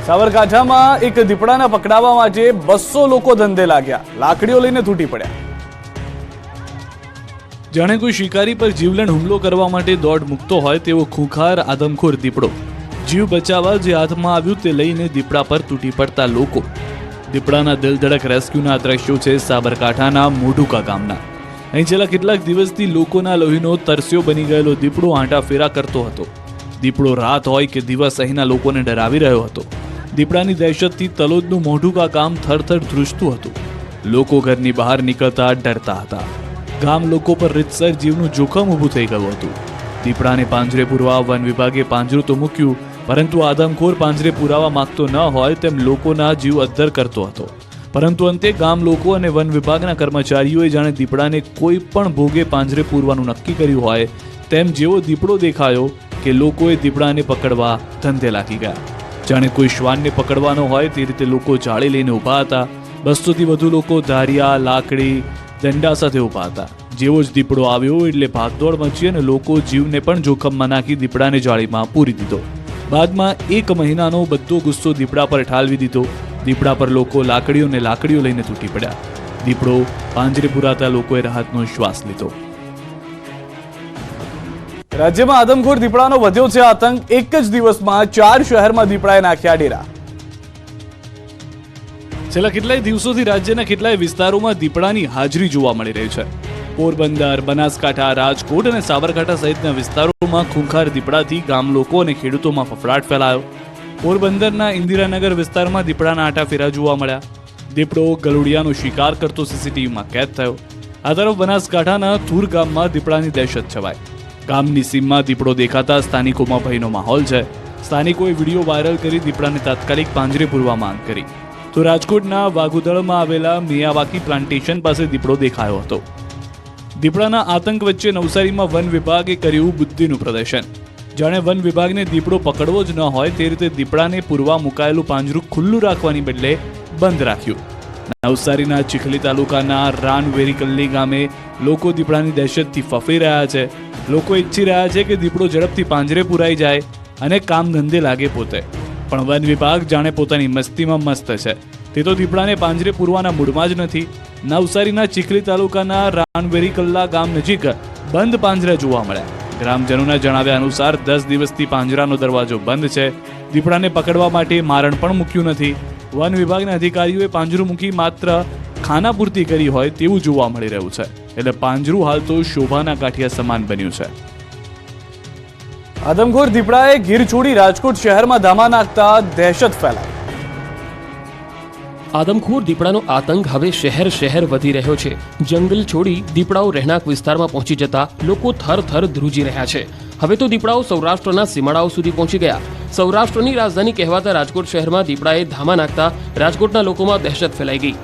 સાબરકાંઠામાં એક દીપડાને પકડાવવા માટે 200 લોકો ધંધે લાગ્યા, લાકડીઓ લઈને તૂટી પડ્યા। જાણે કોઈ શિકારી પર જીવલેણ હુમલો કરવા માટે દોડ મૂકતો હોય તેવો ખૂંખાર આદમખોર દીપડો જીવ બચાવવા જે હાથમાં આવ્યું તે લઈને દીપડા પર તૂટી પડતા લોકો। દીપડાના દિલધડક રેસ્ક્યુના દ્રશ્યો છે સાબરકાંઠાના મોઢુકા ગામના। અહીં છેલ્લા કેટલાક દિવસથી લોકોના લોહીનો તરસ્યો બની ગયેલો દીપડો આંટાફેરા કરતો હતો। દીપડો રાત હોય કે દિવસ અહીંના લોકોને ડરાવી રહ્યો હતો। દીપડાની દહેશતથી તલોદનું મોઢુકા ગામ થરથર ધ્રુજતું હતું। લોકો ઘરની બહાર નીકળતા ડરતા હતા। ગામ લોકો પર રીતસર જીવનું જોખમ ઊભું થઈ ગયું હતું। દીપડાને પાંજરે પૂરવા વન વિભાગે પાંજરું તો મૂક્યું, પરંતુ આદમખોર પાંજરે પુરાવા માંગતો ન હોય તેમ લોકોના જીવ અદ્ધર કરતો હતો। પરંતુ અંતે ગામ લોકો અને વન વિભાગના કર્મચારીઓએ જાણે દીપડાને કોઈ પણ ભોગે પાંજરે પૂરવાનું નક્કી કર્યું હોય તેમ જેવો દીપડો દેખાયો કે લોકોએ દીપડાને પકડવા ધંધે લાગી ગયા। જાણે કોઈ શ્વાનને પકડવાનો હોય તે રીતે લોકો જાળી લઈને ઊભા હતા। 200થી વધુ લોકો ધારિયા, લાકડી, દંડા સાથે ઊભા હતા। જેવો જ દીપડો આવ્યો એટલે ભાગદોડ મચી અને લોકો જીવને પણ જોખમમાં નાખી દીપડાને જાળીમાં પૂરી દીધો। બાદમાં 1 મહિનાનો બધો ગુસ્સો દીપડા પર ઠાલવી દીધો। દીપડા પર લોકો લાકડીઓ લઈને તૂટી પડ્યા। દીપડો પાંજરે પુરાતા લોકોએ રાહતનો શ્વાસ લીધો। રાજ્યમાં આદમખોર દીપડાનો વધ્યો છે આતંક। એક જ દિવસમાં 4 શહેરમાં દીપડાએ નાખ્યા ડેરા। છેલ્લા કેટલાય દિવસોથી રાજ્યના કેટલાય વિસ્તારોમાં દીપડાની હાજરી જોવા મળી રહી છે। પોરબંદર, બનાસકાંઠા, રાજકોટ અને સાબરકાંઠા સહિતના વિસ્તારોમાં ખૂંખાર દીપડાથી ગામ લોકો અને ખેડૂતોમાં ફફડાટ ફેલાયો। પોરબંદરના ઇન્દિરાનગર વિસ્તારમાં દીપડાના આંટાફેરા જોવા મળ્યા। દીપડો ગલુડિયાનો શિકાર કરતો સીસીટીવીમાં કેદ થયો। આ તરફ બનાસકાંઠાના થુર ગામમાં દીપડાની દહેશત છવાઈ। ગામની સીમમાં દીપડો દેખાતા સ્થાનિકોમાં ભયનો માહોલ છે। સ્થાનિકોએ વિડીયો વાયરલ કરી દીપડાને તાત્કાલિક પાંજરે પૂરવા માંગ કરી। તો રાજકોટના વાઘુદળમાં આવેલા મિયાવાકી પ્લાન્ટેશન પાસે દીપડો દેખાયો હતો। દીપડાના આતંક વચ્ચે નવસારીમાં વન વિભાગે કર્યું બુદ્ધિનું પ્રદર્શન। જાણે વન વિભાગને દીપડો પકડવો જ ન હોય તે રીતે દીપડાને પૂરવા મુકાયેલું પાંજરું ખુલ્લું રાખવાની બદલે બંધ રાખ્યું। નવસારીના ચીખલી તાલુકાના રાનવેરીકલ્લી ગામે લોકો દીપડાની દહેશતથી ફફી રહ્યા છે। લોકો ઈચ્છી રહ્યા છે કે દીપડો ઝડપથી પાંજરે પુરાઈ જાય અને કામ ધંધે લાગે પોતે, પણ વન વિભાગ જાણે પોતાની મસ્તીમાં મસ્ત છે। તે તો દીપડાને પાંજરે પૂરવાના મૂડમાં જ નથી। નવસારીના ચીખલી તાલુકાના રાનવેરીકલ્લા ગામ નજીક બંધ પાંજરા જોવા મળ્યા। ગ્રામજનોના જણાવ્યા અનુસાર 10 દિવસથી પાંજરાનો દરવાજો બંધ છે। દીપડાને પકડવા માટે મારણ પણ મૂક્યું નથી। વન વિભાગના અધિકારીઓએ પાંજરું મૂકી માત્ર ખાનાપૂર્તિ કરી હોય તેવું જોવા મળી રહ્યું છે। એટલે પાંજરું હાલ તો શોભાના ગાંઠિયા સમાન બન્યું છે। આદમખોર દીપડાએ ગીર છોડી રાજકોટ શહેરમાં ધામા નાખતા દહેશત ફેલાઈ। આદમખોર દીપડાનો આતંક હવે શહેર વધી રહ્યો છે। જંગલ છોડી દીપડાઓ રહેણાંક વિસ્તારમાં પહોંચી જતા લોકો થર ધ્રુજી રહ્યા છે। હવે તો દીપડાઓ સૌરાષ્ટ્રના સીમાડાઓ સુધી પહોંચી ગયા। સૌરાષ્ટ્રની રાજધાની કહેવાતા રાજકોટ શહેરમાં દીપડાએ ધામા નાખતા રાજકોટના લોકોમાં દહેશત ફેલાઈ ગઈ।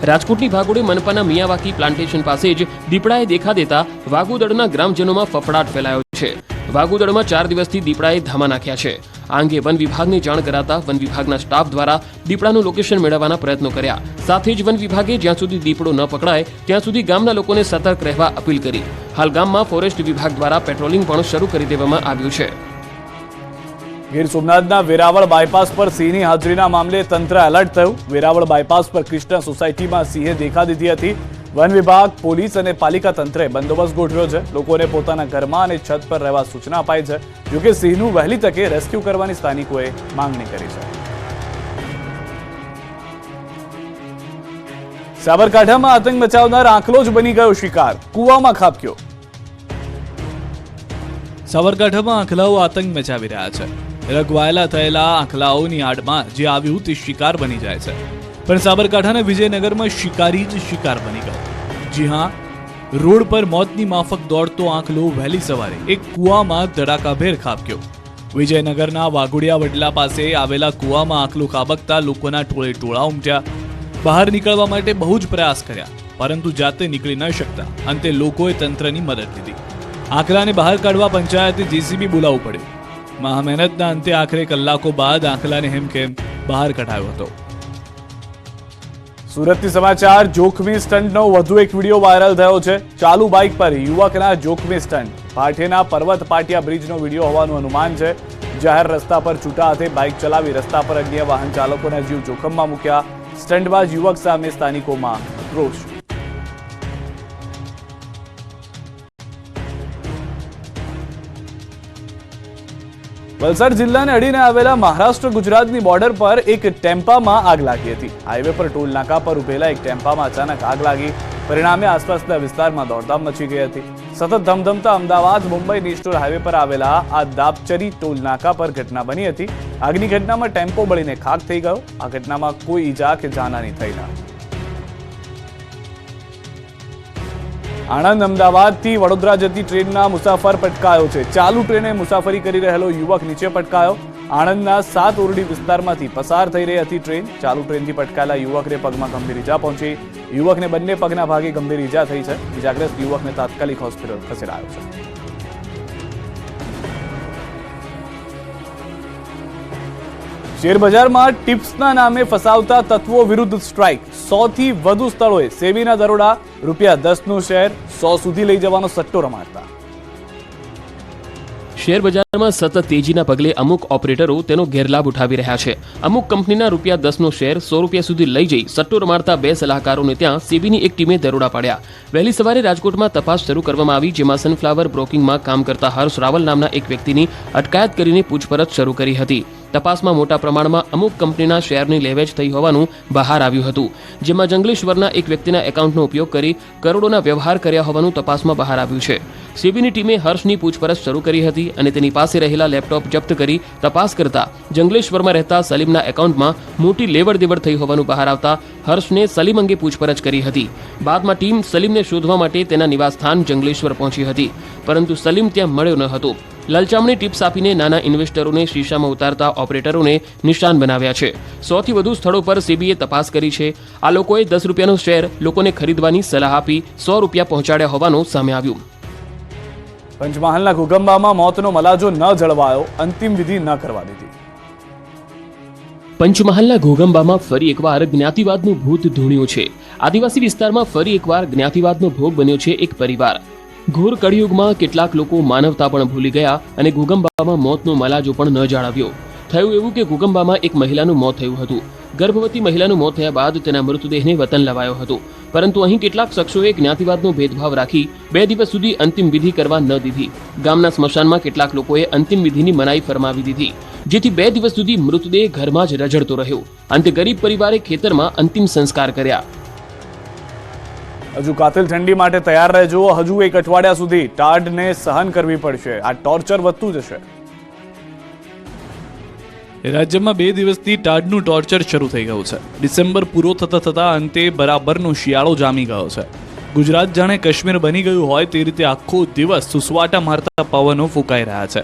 રાજકોટની ભાગોળે મનપાના મિયાવાકી પ્લાન્ટેશન પાસે જ દીપડાએ દેખા દેતા વાગુદળના ગ્રામજનોમાં ફફડાટ ફેલાયો છે। વાગુદળમાં 4 દિવસથી દીપડાએ ધામા નાખ્યા છે। આ અંગે વન વિભાગને જાણ કરાતા વન વિભાગના સ્ટાફ દ્વારા દીપડાનું લોકેશન મેળવવાના પ્રયત્નો કર્યા। સાથે જ વન વિભાગે જ્યાં સુધી દીપડો ન પકડાય ત્યાં સુધી ગામના લોકોને સતર્ક રહેવા અપીલ કરી। હાલ ગામમાં ફોરેસ્ટ વિભાગ દ્વારા પેટ્રોલિંગ પણ શરૂ કરી દેવામાં આવ્યું છે। ગીર સોમનાથના વેરાવળ બાયપાસ પર સિંહની હાજરીના મામલે તંત્ર એલર્ટ થયું। વેરાવળ બાયપાસ પર કૃષ્ણ સોસાયટીમાં સિંહે દેખા દીધી હતી। વન વિભાગ, પોલીસ અને પાલિકા તંત્રે બંદોબસ્ત ગોઠવ્યો છે। લોકોને પોતાના ઘરમાં અને છત પર રહેવા સૂચના અપાઈ છે। જોકે સિંહનું વહેલી તકે રેસ્ક્યુ કરવાની સ્થાનિકોએ માંગણી કરી છે। સાબરકાંઠામાં આતંક મચાવનાર આંખલો જ બની ગયો શિકાર, કૂવામાં ખાબક્યો। સાબરકાંઠામાં આંખલાઓ આતંક મચાવી રહ્યા છે। રગવાયેલા થયેલા આંખલાઓની આડમાં જે આવ્યું તે શિકાર બની જાય છે। પણ સાબરકાંઠાના વિજયનગરમાં શિકારી જ શિકાર બની ગયો। જી હા, રોડ પર મોતની માફક દોડતો આંખલો વહેલી સવારે એક કૂવામાં ધડાકાભેર ખાબક્યો। વિજયનગરના વાઘોડિયા વડલા પાસે આવેલા કૂવામાં આંખલો ખાબકતા લોકોના ટોળે ટોળા ઉમટ્યા। બહાર નીકળવા માટે બહુ જ પ્રયાસ કર્યા, પરંતુ જાતે નીકળી ન શકતા અંતે લોકોએ તંત્રની મદદ લીધી। આંખલાને બહાર કાઢવા પંચાયતે જેસીબી બોલાવવું પડ્યું। મહામહેનતના અંતે આખરે કલાકો બાદ આંખલાને હેમખેમ બહાર કઢાયો હતો। સુરતથી સમાચાર। જોખમી સ્ટન્ટનો વધુ એક વિડીયો વાયરલ થયો છે। ચાલુ બાઇક પર યુવકના જોખમી સ્ટન્ટ। ભાટેના પર્વત પાટિયા બ્રિજનો વિડીયો હોવાનું અનુમાન છે। જાહેર રસ્તા પર છૂટા હાથે બાઇક ચલાવી રસ્તા પર અન્ય વાહન ચાલકોના જીવ જોખમમાં મૂક્યા. સ્ટંટબાજ યુવક સામે સ્થાનિકોમાં રોષ. વલસાડ જિલ્લાને અડીને આવેલા મહારાષ્ટ્ર ગુજરાતની બોર્ડર પર એક ટેમ્પામાં આગ લાગી હતી. હાઈવે પર ટોલ નાકા પર ઉભેલા એક ટેમ્પામાં અચાનક આગ લાગી. પરિણામે આસપાસના વિસ્તારમાં દોડધામ મચી ગઈ હતી. સતત ધમધમતા અમદાવાદ મુંબઈ નેશનલ હાઈવે પર આવેલા આ દાપચરી ટોલ નાકા પર ઘટના બની હતી. આગની ઘટનામાં ટેમ્પો બળીને ખાખ થઈ ગયો. આ ઘટનામાં કોઈ ઈજા કે જાનહાની થઈ ન. આણંદ અમદાવાદથી વડોદરા જતી ટ્રેનના મુસાફર પટકાયો છે. ચાલુ ટ્રેને મુસાફરી કરી રહેલો યુવક નીચે પટકાયો. આણંદના 7 ઓરડી વિસ્તારમાંથી પસાર થઈ રહી હતી ટ્રેન. ચાલુ ટ્રેનથી પટકાયેલા યુવકને પગમાં ગંભીર ઈજા પહોંચી. યુવકને બંને પગના ભાગે ગંભીર ઈજા થઈ છે. ઈજાગ્રસ્ત યુવકને તાત્કાલિક હોસ્પિટલ ખસેડાયો છે. શેરબજારમાં ટિપ્સના નામે ફસાવતા તત્વો વિરુદ્ધ સ્ટ્રાઇક. 100 થી વધુ સ્થળોએ સેબીના દરોડા. ₹10નું શેર 100 સુધી લઈ જવાનો સટ્ટો રમાડતા. શેર બજારમાં સતત તેજીના પગલે અમુક ઓપરેટરો તેનો ગેરલાભ ઉઠાવી રહ્યા છે. અમુક કંપનીના ₹10નો શેર 100 રૂપિયા સુધી લઈ જઈ સટ્ટો રમાડતા 2 સલાહકારોને ત્યાં સેબીની એક ટીમે દરોડા પાડ્યા. વહેલી સવારે રાજકોટમાં તપાસ શરૂ કરવામાં આવી, જેમાં સનફ્લાવર બ્રોકિંગમાં કામ કરતા હર્ષ રાવલ નામના એક વ્યક્તિની અટકાયત કરીને પૂછપરછ શરૂ કરી હતી. તપાસમાં મોટા પ્રમાણમાં અમુક કંપનીના શેરની લેવેચ થઈ હોવાનું બહાર આવ્યું હતું, જેમાં જંગલેશ્વરના એક વ્યક્તિના એકાઉન્ટનો ઉપયોગ કરી કરોડોના વ્યવહાર કર્યા હોવાનું તપાસમાં બહાર આવ્યું છે. સેબીની ટીમે હર્ષની પૂછપરછ શરૂ કરી હતી અને તેની પાસે રહેલા લેપટોપ જપ્ત કરી તપાસ કરતા જંગલેશ્વરમાં રહેતા સલીમના એકાઉન્ટમાં મોટી લેવડ દેવડ થઈ હોવાનું બહાર આવતા હર્ષને સલીમ અંગે પૂછપરછ કરી હતી. બાદમાં ટીમ સલીમને શોધવા માટે તેના નિવાસસ્થાન જંગલેશ્વર પહોંચી હતી, પરંતુ સલીમ ત્યાં મળ્યો ન હતો. લલચામણી ટિપ્સ આપીને નાના ઇન્વેસ્ટરોને શીશામાં ઉતારતા ઓપરેટરોને નિશાન બનાવ્યા છે. 100 થી વધુ સ્થળો પર સેબીએ તપાસ કરી છે. આ લોકોએ ₹10નો શેર લોકોને ખરીદવાની સલાહ આપી ₹100 પહોંચાડ્યા હોવાનું સામે આવ્યું. પંચમહાલના ઘોગંબામાં મોતનો મલાજો ન જળવાયો. અંતિમ વિધિ ન કરવા દીધી. પંચમહાલના ઘોગંબામાં ફરી એકવાર જ્ઞાતિવાદનું ભૂત ધૂણ્યું છે. આદિવાસી વિસ્તારમાં ફરી એકવાર જ્ઞાતિવાદનો ભોગ બન્યો છે એક પરિવાર. ઘોર કળિયુગમાં કેટલાક લોકો માનવતા પણ ભૂલી ગયા અને ઘોગંબામાં મોતનો મલાજો પણ ન જાળવ્યો. થયું એવું કે ઘોગંબામાં એક મહિલાનું મોત થયું હતું. ગર્ભવતી મહિલાનું મોત થયા બાદ તેના મૃતદેહને વતન લવાયો હતો, પરંતુ અહીં કેટલાક શખ્સોએ જ્ઞાતિવાદનો ભેદભાવ રાખી 2 દિવસ સુધી અંતિમ વિધિ કરવા ન દીધી. ગામના સ્મશાનમાં કેટલાક લોકોએ અંતિમ વિધિની મનાઈ ફરમાવી દીધી, જેથી 2 દિવસ સુધી મૃતદેહ ઘરમાં જ રઝળતો રહ્યો. અંતે ગરીબ પરિવારે ખેતરમાં અંતિમ સંસ્કાર કર્યા. હજુ કાતિલ ઠંડી માટે તૈયાર રહેજો. હજુ 1 અઠવાડિયા સુધી ટાઢને સહન કરવી પડશે. આ ટોર્ચર વધતું જશે. રાજ્યમાં 2 દિવસથી ટાઢનું ટોર્ચર શરૂ થઈ ગયું છે. ડિસેમ્બર પૂરો થતા અંતે બરાબરનો શિયાળો જામી ગયો છે. ગુજરાત જાણે કાશ્મીર બની ગયું હોય તે રીતે આખો દિવસ સુસવાટા મારતા પવનો ફૂંકાઈ રહ્યા છે.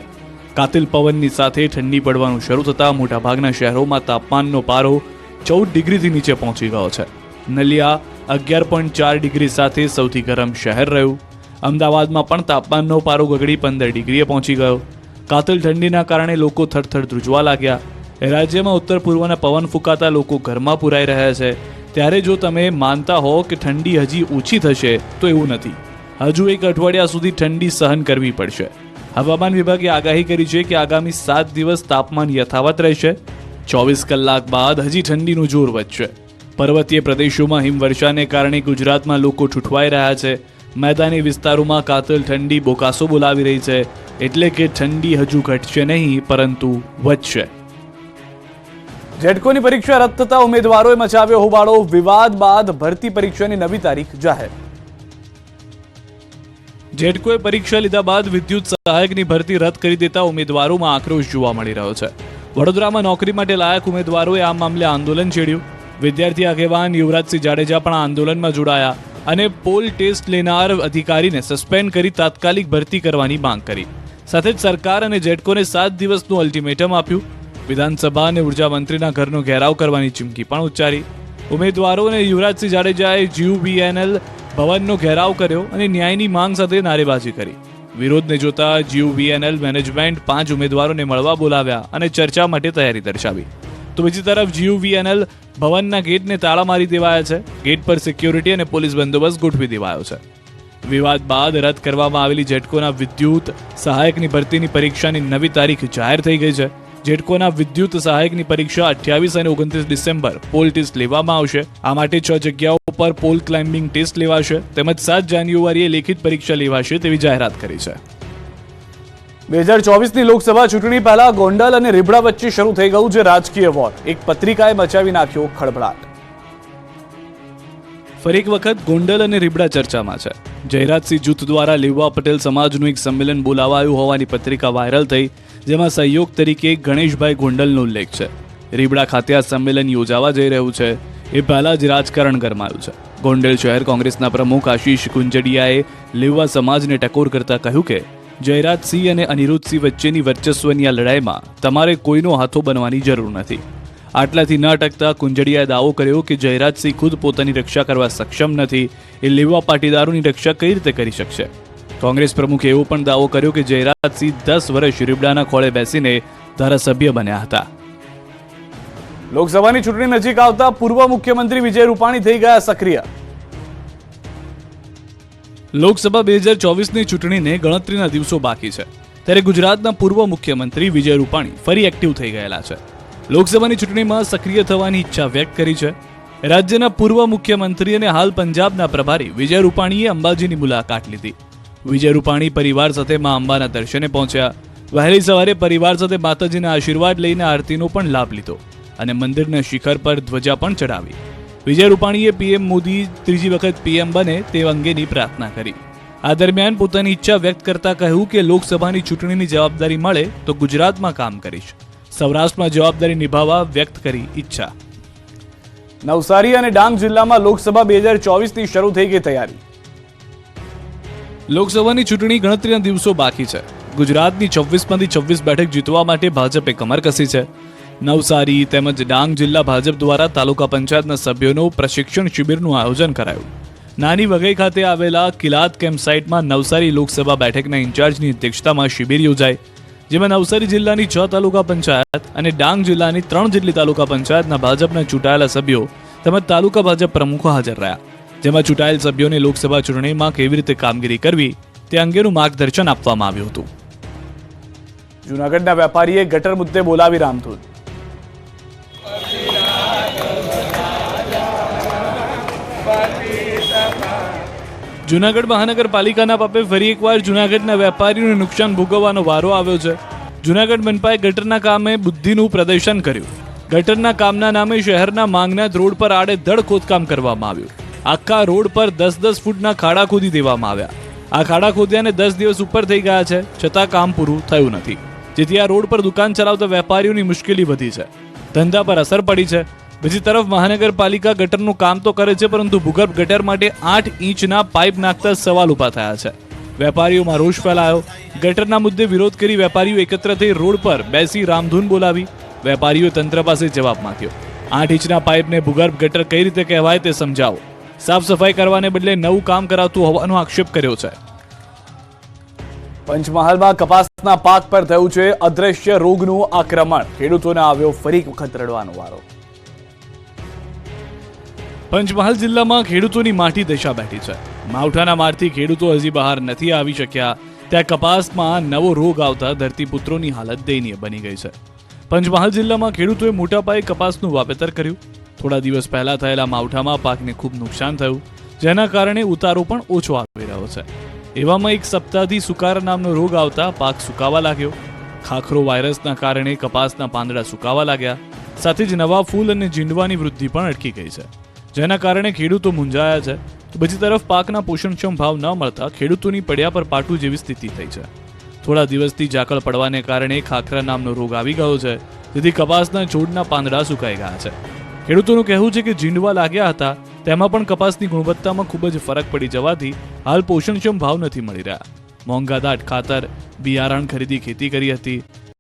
કાતિલ પવનની સાથે ઠંડી પડવાનું શરૂ થતાં મોટાભાગના શહેરોમાં તાપમાનનો પારો 14 ડિગ્રીથી નીચે પહોંચી ગયો છે. નલિયા 11.4 ડિગ્રી સાથે સૌથી ગરમ શહેર રહ્યું. અમદાવાદમાં પણ તાપમાનનો પારો ગગડી 15 ડિગ્રીએ પહોંચી ગયો. કાતિલ ઠંડીના કારણે લોકો થરથર ધ્રુજવા લાગ્યા. રાજ્યમાં ઉત્તર પૂર્વના પવન ફૂંકાતા લોકો ઘરમાં પુરાઈ રહ્યા છે. ત્યારે જો તમે માનતા હો કે ઠંડી હજી ઓછી થશે, તો એવું નથી. હજુ 1 અઠવાડિયા સુધી ઠંડી સહન કરવી પડશે. હવામાન વિભાગે આગાહી કરી છે કે આગામી 7 દિવસ તાપમાન યથાવત રહેશે. 24 કલાક બાદ હજી ઠંડીનું જોર વધશે. પર્વતીય પ્રદેશોમાં હિમવર્ષાને કારણે ગુજરાતમાં લોકો ઠૂઠવાઈ રહ્યા છે. મેદાની વિસ્તારોમાં કાતિલ ઠંડી બોકાસો બોલાવી રહી છે. એટલે કે ઠંડી હજુ ઘટશે નહીં, પરંતુ વધશે. જેટકોની પરીક્ષા રદ થતા ઉમેદવારોએ મચાવ્યો હોબાળો. વિવાદ બાદ ભરતી પરીક્ષાની નવી તારીખ જાહેર. જેટકોએ પરીક્ષા લીધા બાદ વિદ્યુત સહાયકની ભરતી રદ કરી દેતા ઉમેદવારોમાં આક્રોશ જોવા મળી રહ્યો છે. વડોદરામાં નોકરી માટે લાયક ઉમેદવારોએ આ મામલે આંદોલન છેડ્યું. વિદ્યાર્થી આગેવાન યુવરાજસિંહ જાડેજા પણ આંદોલનમાં જોડાયા અને પોલ ટેસ્ટ લેનાર અધિકારીને સસ્પેન્ડ કરી તાત્કાલિક ભરતી કરવાની માંગ કરી. સાથે જ સરકાર અને જેટકોને 7 દિવસનું અલ્ટિમેટમ આપ્યું. વિધાનસભા અને ઉર્જા મંત્રીના ઘરનો ઘેરાવ કરવાની ચીમકી પણ ઉચ્ચારી. ઉમેદવારો અને યુવરાજસિંહ જાડેજાએ GUVNL ભવનનો ઘેરાવ કર્યો અને ન્યાયની માંગ સાથે નારેબાજી કરી. વિરોધને જોતા GUVNL મેનેજમેન્ટ 5 ઉમેદવારોને મળવા બોલાવ્યા અને ચર્ચા માટે તૈયારી દર્શાવી. તો બીજી તરફ GUVNL ભવનના ગેટને તાળા મારી દેવાયા છે. ગેટ પર સિક્યોરિટી અને પોલીસ બંદોબસ્ત ગોઠવી દેવાયો છે. વિવાદ બાદ રદ કરવામાં આવેલી જેટકોના વિદ્યુત સહાયકની ભરતીની પરીક્ષાની નવી તારીખ જાહેર થઈ ગઈ છે. જેટકોના વિદ્યુત સહાયકની પરીક્ષા 28 અને 29 ડિસેમ્બર પોલ ટેસ્ટ લેવામાં આવશે. આ માટે 6 જગ્યાઓ પર પોલ ક્લાઇમ્બિંગ ટેસ્ટ લેવાશે તેમજ 7 જાન્યુઆરીએ લેખિત પરીક્ષા લેવાશે તેવી જાહેરાત કરી છે. 2024ની લોકસભા ચૂંટણી પહેલા ગોંડલ અને રીબડા વચ્ચે શરૂ થઈ ગયું છે રાજકીય વોર. એક પત્રિકાએ મચાવી નાખ્યો ખળભળાટ. ફરી એક વખત ગોંડલ અને રીબડા ચર્ચામાં છે. જયરાજસિંહ જૂથ દ્વારા લેવા પટેલ સમાજનું એક સંમેલન બોલાવાયું હોવાની પત્રિકા વાયરલ થઈ, જેમાં સહયોગ તરીકે ગણેશભાઈ ગોંડલનો ઉલ્લેખ છે. રીબડા ખાતે આ સંમેલન યોજાવા જઈ રહ્યું છે એ પહેલા જ રાજકારણ ગરમાયું છે. ગોંડલ શહેર કોંગ્રેસના પ્રમુખ આશીષ કુંજડિયાએ લેવા સમાજને ટકોર કરતા કહ્યું કે જયરાજસિંહ અને અનિરુદ્ધસિંહ વચ્ચેની વર્ચસ્વની આ લડાઈમાં તમારે કોઈનો હાથો બનવાની જરૂર નથી. આટલાથી ન અટકતા કુંજડિયાએ દાવો કર્યો કે જયરાજસિંહ ખુદ પોતાની રક્ષા કરવા સક્ષમ નથી, એ લેવા પાટીદારોની રક્ષા કઈ રીતે કરી શકશે. કોંગ્રેસ પ્રમુખે એવો પણ દાવો કર્યો કે જયરાજસિંહ 10 વર્ષ રીબડાના ખોળે બેસીને ધારાસભ્ય બન્યા હતા. લોકસભાની ચૂંટણી નજીક આવતા પૂર્વ મુખ્યમંત્રી વિજય રૂપાણી થઈ ગયા સક્રિય. લોકસભા 2024ની ચૂંટણીને ગણતરીના દિવસો બાકી છે, ત્યારે ગુજરાતના પૂર્વ મુખ્યમંત્રી વિજય રૂપાણી ફરી એક્ટિવ થઈ ગયેલા છે. લોકસભાની ચૂંટણીમાં સક્રિય થવાની ઈચ્છા વ્યક્ત કરી છે. રાજ્યના પૂર્વ મુખ્યમંત્રી અને હાલ પંજાબના પ્રભારી વિજય રૂપાણીએ અંબાજીની મુલાકાત લીધી. વિજય રૂપાણી પરિવાર સાથે મા અંબાના દર્શને પહોંચ્યા. વહેલી સવારે પરિવાર સાથે માતાજીના આશીર્વાદ લઈને આરતીનો પણ લાભ લીધો અને મંદિરના શિખર પર ધ્વજા પણ ચડાવી. વિજય રૂપાણીએ પીએમ મોદી ત્રીજી વખત પીએમ બને તે અંગેની પ્રાર્થના કરી. આ દરમિયાન પોતાની ઈચ્છા વ્યક્ત કરતા કહ્યું કે લોકસભાની ચૂંટણીની જવાબદારી મળે તો ગુજરાતમાં કામ કરીશ. સૌરાષ્ટ્રમાં જવાબદારી નિભાવવા વ્યક્ત કરી ઈચ્છા. નવસારી અને ડાંગ જિલ્લામાં લોકસભા 2024ની શરૂ થઈ ગઈ તૈયારી. લોકસભાની ચૂંટણી ગણતરીના દિવસો બાકી છે. ગુજરાતની 26માંથી 26 બેઠક જીતવા માટે ભાજપે કમર કસી છે. નવસારી તેમજ ડાંગ જિલ્લા ભાજપ દ્વારા તાલુકા પંચાયતના સભ્યોનો પ્રશિક્ષણ શિબિરનું આયોજન કરાયું. નાની વઘઈ ખાતે આવેલા કિલાત કેમ્પ સાઇટમાં નવસારી લોકસભા બેઠકના ઇન્ચાર્જની અધ્યક્ષતામાં શિબિર યોજાઈ, જેમાં નવસારી જિલ્લાની 6 તાલુકા પંચાયત અને ડાંગ જિલ્લાની 3 જેટલી તાલુકા પંચાયતના ભાજપના ચૂંટાયેલા સભ્યો તેમજ તાલુકા ભાજપ પ્રમુખો હાજર રહ્યા, જેમાં ચૂંટાયેલ સભ્યોને લોકસભા ચૂંટણીમાં કેવી રીતે કામગીરી કરવી તે અંગેનું માર્ગદર્શન આપવામાં આવ્યું હતું. જૂનાગઢના વેપારીએ ગટર મુદ્દે બોલાવી રામધૂન. જૂનાગઢ મહાનગરપાલિકાના પાપે ફરી એકવાર જૂનાગઢના વેપારીઓને નુકસાન ભોગવવાનો વારો આવ્યો છે. જૂનાગઢ મનપાએ ગટરના કામે બુદ્ધિનું પ્રદર્શન કર્યું. ગટરના કામના નામે શહેરના માંગનાથ રોડ પર આડેધડ ખોદકામ કરવામાં આવ્યું. આખા રોડ પર 10-10 ફૂટના ખાડા ખોદી દેવામાં આવ્યા. આ ખાડા ખોદ્યાને 10 દિવસ ઉપર થઈ ગયા છે, છતાં કામ પૂરું થયું નથી, જેથી આ રોડ પર દુકાન ચલાવતા વેપારીઓની મુશ્કેલી વધી છે, ધંધા પર અસર પડી છે. બીજી તરફ મહાનગરપાલિકા ગટરનું કામ તો કરે છે, પરંતુ ભૂગર્ભ ગટર માટે 8 ઇંચના પાઇપ નાખતા સવાલ ઉભા થયા છે. વેપારીઓમાં રોષ ફેલાયો. ગટરના મુદ્દે વિરોધ કરી વેપારીઓ એકત્ર થઈ રોડ પર બેસી રામધૂન બોલાવી. વેપારીઓએ તંત્ર પાસે જવાબ માંગ્યો. 8 ઇંચના પાઇપને ભૂગર્ભ ગટર કઈ રીતે કહેવાય તે સમજાવો. સાફ સફાઈ કરવાને બદલે નવું કામ કરાવતું હોવાનો આક્ષેપ કર્યો છે. પંચમહાલમાં કપાસના પાક પર થયું છે અદ્રશ્ય રોગનું આક્રમણ. ખેડૂતોને આવ્યો ફરી વખત રડવાનો વારો. પંચમહાલ જિલ્લામાં ખેડૂતોની માઠી દશા બેઠી છે. માવઠાના મારથી ખેડૂતો હજી બહાર નથી આવી શક્યા, ત્યાં કપાસમાં નવો રોગ આવતા ધરતીપુત્રોની હાલત દયનીય બની ગઈ છે. પંચમહાલ જિલ્લામાં ખેડૂતોએ મોટા પાયે કપાસનું વાવેતર કર્યું. થોડા દિવસ પહેલા થયેલા માવઠામાં પાકને ખૂબ નુકસાન થયું, જેના કારણે ઉતારો પણ ઓછો આવી રહ્યો છે. એવામાં એક સપ્તાહથી સુકારા નામનો રોગ આવતા પાક સુકાવા લાગ્યો. ખાખરો વાયરસના કારણે કપાસના પાંદડા સુકાવા લાગ્યા, સાથે જ નવા ફૂલ અને જીંડવાની વૃદ્ધિ પણ અટકી ગઈ છે, જેના કારણે ખેડૂતો મૂંઝાયા છે. બીજી તરફ પાકના પોષણક્ષમ ભાવ ન મળતા ખેડૂતોની પડ્યા પર પાટું જેવી સ્થિતિ થઈ છે. થોડા દિવસથી ઝાકળ પડવાને કારણે ખાખરા નામનો રોગ આવી ગયો છે, જેથી કપાસના છોડના પાંદડા સુકાઈ ગયા છે. ખેડૂતોનું કહેવું છે કે જીંડવા લાગ્યા હતા, તેમાં પણ કપાસની ગુણવત્તામાં ખૂબ જ ફરક પડી જવાથી હાલ પોષણક્ષમ ભાવ નથી મળી રહ્યા. મોંઘાદાટ ખાતર, બિયારણ ખરીદી ખેતી કરી હતી,